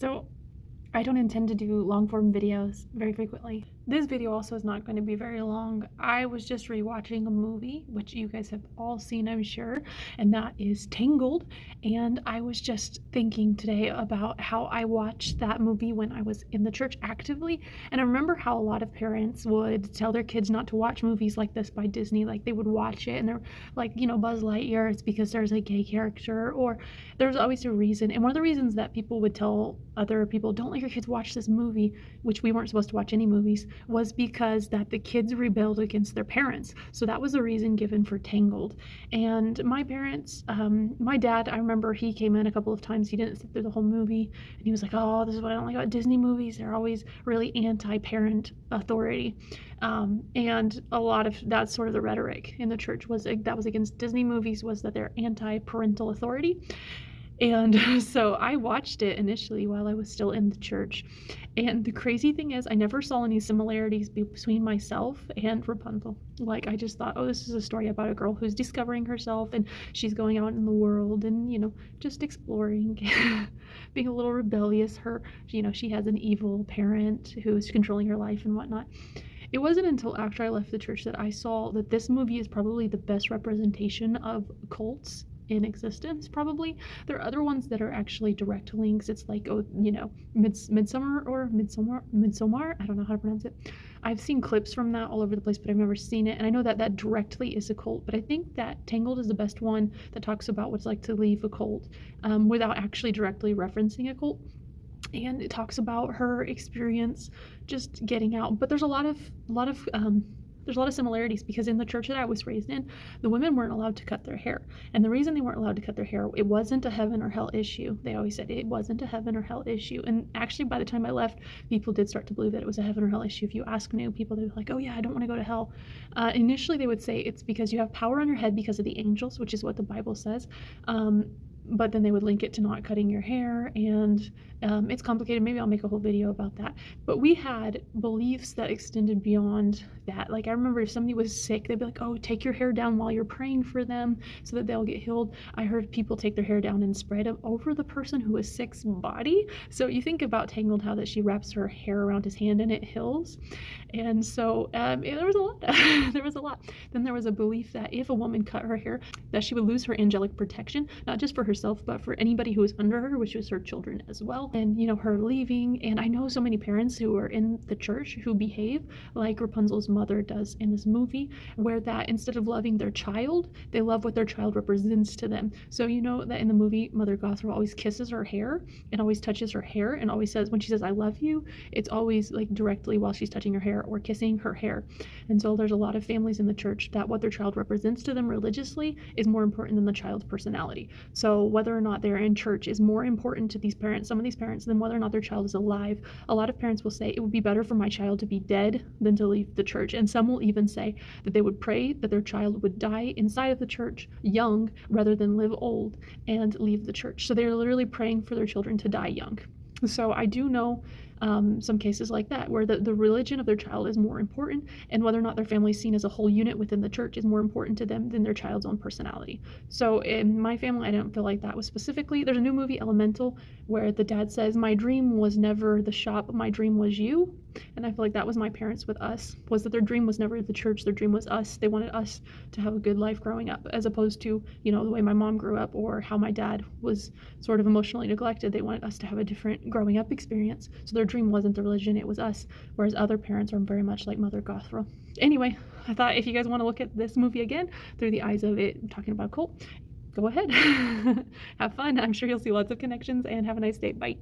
So I don't intend to do long form videos very frequently. This video also is not going to be very long. I was just rewatching a movie, which you guys have all seen, I'm sure, and that is Tangled. And I was just thinking today about how I watched that movie when I was in the church actively. And I remember how a lot of parents would tell their kids not to watch movies like this by Disney. Like they would watch it and they're like, Buzz Lightyear, it's because there's a gay character, or there's always a reason. And one of the reasons that people would tell other people, don't let your kids watch this movie, which we weren't supposed to watch any movies, was because that the kids rebelled against their parents. So that was the reason given for Tangled. And my parents, my dad, I remember he came in a couple of times. He didn't sit through the whole movie, and he was like, oh, this is what I don't like about Disney movies. They're always really anti-parent authority. And a lot of that's sort of the rhetoric in the church was that was against Disney movies, was that they're anti-parental authority. And so I watched it initially while I was still in the church. And the crazy thing is, I never saw any similarities between myself and Rapunzel. Like, I just thought, oh, this is a story about a girl who's discovering herself and she's going out in the world and, just exploring, being a little rebellious. She has an evil parent who's controlling her life and whatnot. It wasn't until after I left the church that I saw that this movie is probably the best representation of cults in existence. Probably there are other ones that are actually direct links. It's like, Midsummer or Midsommar, I don't know how to pronounce it. I've seen clips from that all over the place, but I've never seen it, and I know that that directly is a cult. But I think that Tangled is the best one that talks about what it's like to leave a cult, without actually directly referencing a cult. And it talks about her experience just getting out. But there's a lot of similarities, because in the church that I was raised in, the women weren't allowed to cut their hair. And the reason they weren't allowed to cut their hair, it wasn't a heaven or hell issue. They always said it wasn't a heaven or hell issue. And actually, by the time I left, people did start to believe that it was a heaven or hell issue. If you ask new people, they'd be like, oh yeah, I don't want to go to hell. Initially, they would say it's because you have power on your head because of the angels, which is what the Bible says. But then they would link it to not cutting your hair, and it's complicated. Maybe I'll make a whole video about that. But we had beliefs that extended beyond that. Like, I remember if somebody was sick, they'd be like, oh, take your hair down while you're praying for them so that they'll get healed. I heard people take their hair down and spread it over the person who is sick's body. So you think about Tangled, how that she wraps her hair around his hand and it heals. And so there was a lot. There was a lot. Then there was a belief that if a woman cut her hair, that she would lose her angelic protection, not just for herself, but for anybody who was under her, which was her children as well. And, her leaving. And I know so many parents who are in the church who behave like Rapunzel's mother does in this movie, where that instead of loving their child, they love what their child represents to them. So that in the movie, Mother Gothel always kisses her hair and always touches her hair and always says, when she says, I love you, it's always like directly while she's touching her hair or kissing her hair. And so there's a lot of families in the church that what their child represents to them religiously is more important than the child's personality. So whether or not they're in church is more important to these parents, some of these parents, than whether or not their child is alive. A lot of parents will say, it would be better for my child to be dead than to leave the church. And some will even say that they would pray that their child would die inside of the church young rather than live old and leave the church. So they're literally praying for their children to die young. So I do know some cases like that, where the religion of their child is more important, and whether or not their family is seen as a whole unit within the church is more important to them than their child's own personality. So in my family, I don't feel like that was specifically. There's a new movie, Elemental, where the dad says, my dream was never the shop, my dream was you. And I feel like that was my parents with us, was that their dream was never the church, their dream was us. They wanted us to have a good life growing up, as opposed to, the way my mom grew up or how my dad was sort of emotionally neglected. They wanted us to have a different growing up experience. So their dream wasn't the religion, it was us, whereas other parents are very much like Mother Gothel. Anyway, I thought if you guys want to look at this movie again through the eyes of it talking about cult, go ahead. Have fun. I'm sure you'll see lots of connections, and have a nice day. Bye.